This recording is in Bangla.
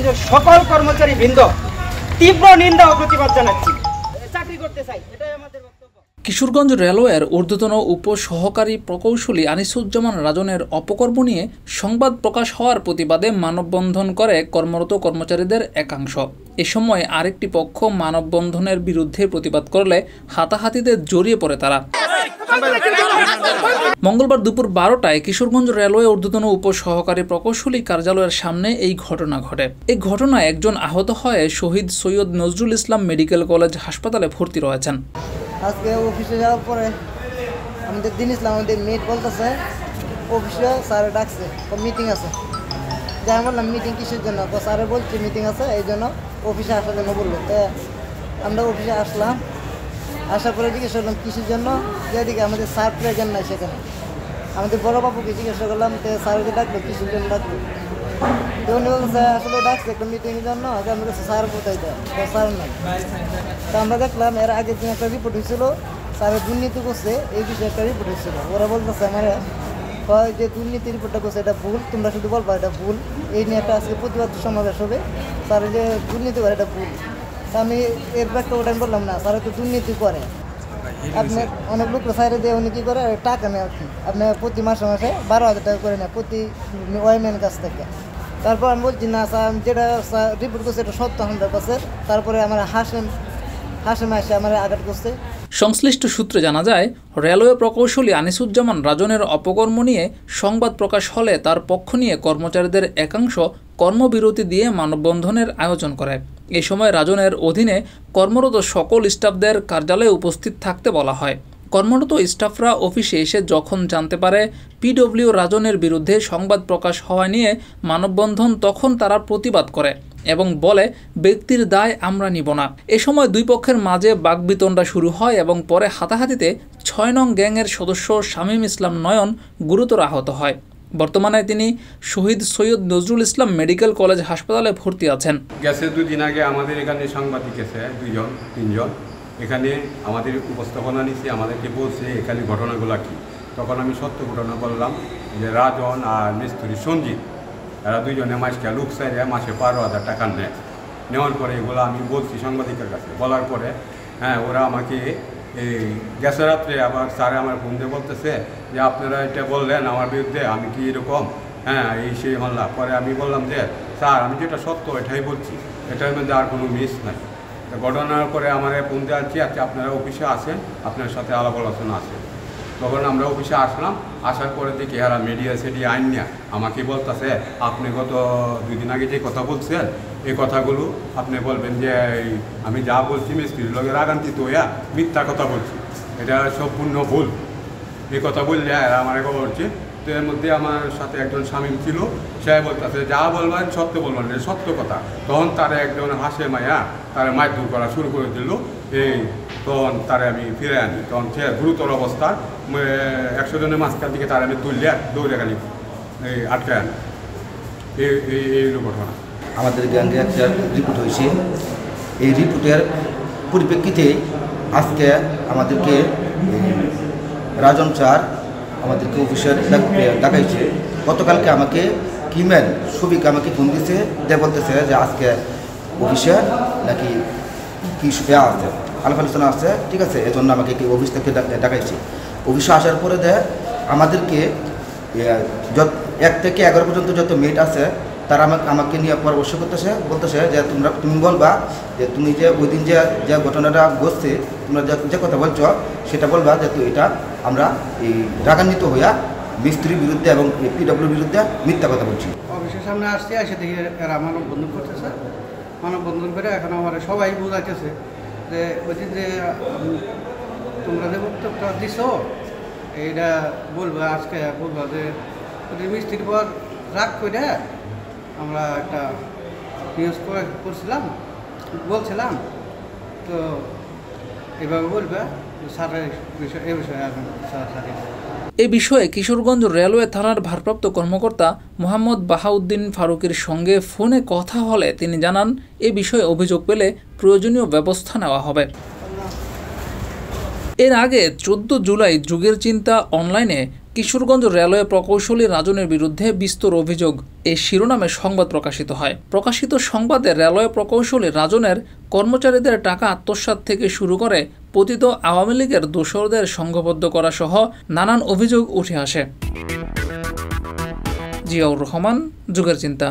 রেলওয়ের সকল কর্মচারী বৃন্দ তীব্র নিন্দা ও প্রতিবাদ জানাচ্ছি। চাকরি করতে চাই, এটাই আমাদের বক্তব্য। কিশোরগঞ্জ রেলওয়ের ঊর্ধ্বতন উপসহকারী প্রকৌশলী আনিসুজ্জামান রাজনের অপকর্ম নিয়ে সংবাদ প্রকাশ হওয়ার প্রতিবাদে মানববন্ধন করে কর্মরত কর্মচারীদের একাংশ। এ সময় আরেকটি পক্ষ মানববন্ধনের বিরুদ্ধে প্রতিবাদ করলে হাতাহাতিতে জড়িয়ে পড়ে তারা। মঙ্গলবার দুপুর 12টায় কিশোরগঞ্জ রেলওয়ে ঊর্ধ্বতন উপসহকারী প্রকৌশলী কার্যালয়ের সামনে এই ঘটনা ঘটে। এই ঘটনায় একজন আহত হয়ে শহীদ সৈয়দ নজরুল ইসলাম মেডিকেল কলেজ হাসপাতালে ভর্তি রয়েছেন। আজকে অফিসে যাওয়ার পরে আমাদের দিন ইসলাম আমাদের মেট বলতেছে অফিসে স্যারে ডাকছে, মিটিং আছে। যাই বললাম মিটিং কিসের জন্য? স্যারে বলছে মিটিং আছে, এই জন্য অফিসে আসার জন্য বললো। তো আমরা অফিসে আসলাম, আসার পরে জিজ্ঞেস করলাম কিসের জন্য, যেদিকে আমাদের স্যার প্রেজেন্ট নাই সেখানে। আমাদের বড় বাবুকে জিজ্ঞাসা করলাম, তো স্যারকে ডাকলো কিসের জন্য ডাকলো? তো উনি বলছে আসলে ডাকছে একটা মিটিংয়ের জন্য। আমরা কাছে স্যার কোথায় দেয়, স্যার নাই। তো আমরা দেখলাম এর আগের দিন একটা রিপোর্ট হয়েছিল, স্যারের দুর্নীতি করছে এই বিষয়ে একটা রিপোর্ট হয়েছিল। ওরা বলতেছে আমার যে দুর্নীতি রিপোর্টটা করছে এটা ভুল, তোমরা শুধু বলবা এটা ভুল। এই নিয়ে একটা আজকে প্রতিবাদ সমাবেশ হবে, স্যার যে দুর্নীতি করে এটা ভুল। তা আমি এর ব্যাগটা ওটা আমি বললাম না, স্যারে তো দুর্নীতি করে। আপনার অনেক লোক স্যারে দিয়ে উনি কী করে টাকা নেয় আর কি, আপনার প্রতি মাসে মাসে 12,000 টাকা করে নেয় প্রতি ওয়াইম্যান কাছ থেকে। তারপর আমি বলছি না স্যার যেটা রিপোর্ট করছে এটা সত্য 100%। তারপরে আমার হাসেম এসে আমার আঘাত করছে। সংশ্লিষ্ট সূত্রে জানা যায়, রেলওয়ে প্রকৌশলী আনিসুজ্জামান রাজনের অপকর্ম নিয়ে সংবাদ প্রকাশ হলে তার পক্ষ নিয়ে কর্মচারীদের একাংশ কর্মবিরতি দিয়ে মানববন্ধনের আয়োজন করে। এ সময় রাজনের অধীনে কর্মরত সকল স্টাফদের কার্যালয়ে উপস্থিত থাকতে বলা হয়। কর্মরত স্টাফরা অফিসে এসে যখন জানতে পারে পিডব্লিউ রাজনের বিরুদ্ধে সংবাদ প্রকাশ হওয়া নিয়ে মানববন্ধন, তখন তারা প্রতিবাদ করে এবং বলে ব্যক্তির দায় আমরা নিব না। এ সময় দুই পক্ষের মাঝে বাকবিতণ্ডা শুরু হয় এবং পরে হাতাহাতিতে 6 নং গ্যাংয়ের সদস্য শামীম ইসলাম নয়ন গুরুতর আহত হয়। বর্তমানে তিনি শহীদ সৈয়দ নজরুল ইসলাম মেডিকেল কলেজ হাসপাতালে ভর্তি আছেন। গেছে 2 দিন আগে আমাদের এখানে সাংবাদিক এসে 2-3 এখানে আমাদের উপস্থাপনা নিচ্ছে, আমাদেরকে বলছে এখানে ঘটনাগুলো কী। তখন আমি সত্য ঘটনা বললাম যে রাজন আর মিস্ত্রি সঞ্জিত এরা দুইজনে মাসকে লুক চাইলে মাসে 12,000 টাকা নেওয়ার পরে এগুলো আমি বলছি সাংবাদিকের কাছে। বলার পরে ওরা আমাকে এই গ্যাসের রাত্রে আবার স্যারে আমার ফোন দিয়ে বলতেছে যে আপনারা এটা বললেন আমার বিরুদ্ধে, আমি কি এরকম এই সেই হল্লা। পরে আমি বললাম যে স্যার আমি যেটা সত্য এটাই বলছি, এটার মধ্যে আর কোনো মিস নাই। তো ঘটনার পরে আমার ফোন দিয়ে আছি আপনারা অফিসে আসেন, আপনার সাথে আলাপ আলোচনা আছে। তখন আমরা অফিসে আসলাম, আসার পরে দেখি এরা মিডিয়া আইন নিয়ে আমাকে বলতেছে আপনি গত 2 দিন আগে যে কথা বলছেন এই কথাগুলো আপনি বলবেন যে আমি যা বলছি মিস্ত্রির লোকের আগান্তিত হইয়া মিথ্যা কথা বলছি, এটা সম্পূর্ণ ভুল। এই কথা বললে এরা আমার বলছে। তো এর মধ্যে আমার সাথে একজন শামীম ছিল, সে বলতেছে যা বলবেন সত্য বলবেন, এটা সত্য কথা। তখন তারা একজন হাসে মায়া তারা মারধর করা শুরু করে দিল। তখন তারা আমি ফিরে আনি, তখন সে গুরুতর অবস্থা 100 জনের মাঝখান থেকে তারা আমি তুললে দৌড়ে গেলি আটকে আনি। এই ঘটনা আমাদের গ্যাংয়ে একটা রিপোর্ট হয়েছে। এই রিপোর্টের পরিপ্রেক্ষিতে আজকে আমাদেরকে রাজন স্যার আমাদেরকে অফিসে ডাকাইছে। গতকালকে আমাকে কিমেল সবিক আমাকে ফোন দিয়েছে, বলতেছে যে আজকে অফিসে নাকি কি আছে, আলাপ আলোচনা আছে, ঠিক আছে, এজন্য আমাকে অফিস থেকে ডাকাইছে। অফিসে আসার পরে আমাদেরকে 1 থেকে 11 পর্যন্ত যত মেট আছে তারা আমাকে নিয়ে পরামর্শ বলতেছে যে তুমি বলবা যে তুমি যে ওই দিন যে ঘটনাটা ঘটছে তোমরা যে কথা বলছো সেটা বলবা যে এটা আমরা এই রাগান্বিত হইয়া মিস্ত্রির বিরুদ্ধে এবং পিডব্লিউর বিরুদ্ধে মিথ্যা কথা বলছি। অফিসের সামনে আসছে, এসে দেখি এরা মানববন্ধন করতেছে। মানববন্ধন করে এখন আমার সবাই বোঝাইতেছে যে ওই দিন যে তোমরা যে বক্তব্যটা দিছ এইটা বলবো, আজকে বলবো যে ওই মিস্ত্রির পর রাগ করে আমরা একটা নিউজ করছিলাম বলছিলাম, তো এভাবে বলবে স্যারের বিষয় এ বিষয়ে এ বিষয়ে কিশোরগঞ্জ রেলওয়ে থানার ভারপ্রাপ্ত কর্মকর্তা মোহাম্মদ বাহাউদ্দিন ফারুকের সঙ্গে ফোনে কথা হলে তিনি জানান এ বিষয়ে অভিযোগ পেলে প্রয়োজনীয় ব্যবস্থা নেওয়া হবে। এর আগে 14 জুলাই যুগের চিন্তা অনলাইনে কিশোরগঞ্জ রেলওয়ে প্রকৌশলী রাজনের বিরুদ্ধে বিস্তর অভিযোগ এই শিরোনামে সংবাদ প্রকাশিত হয়। প্রকাশিত সংবাদে রেলওয়ে প্রকৌশলী রাজনের কর্মচারীদের টাকা আত্মসাৎ থেকে শুরু করে পতিত আওয়ামী লীগের দোসরদের সংঘবদ্ধ করা সহ নানান অভিযোগ উঠে আসে। জিয়াউর রহমান, যুগের চিন্তা।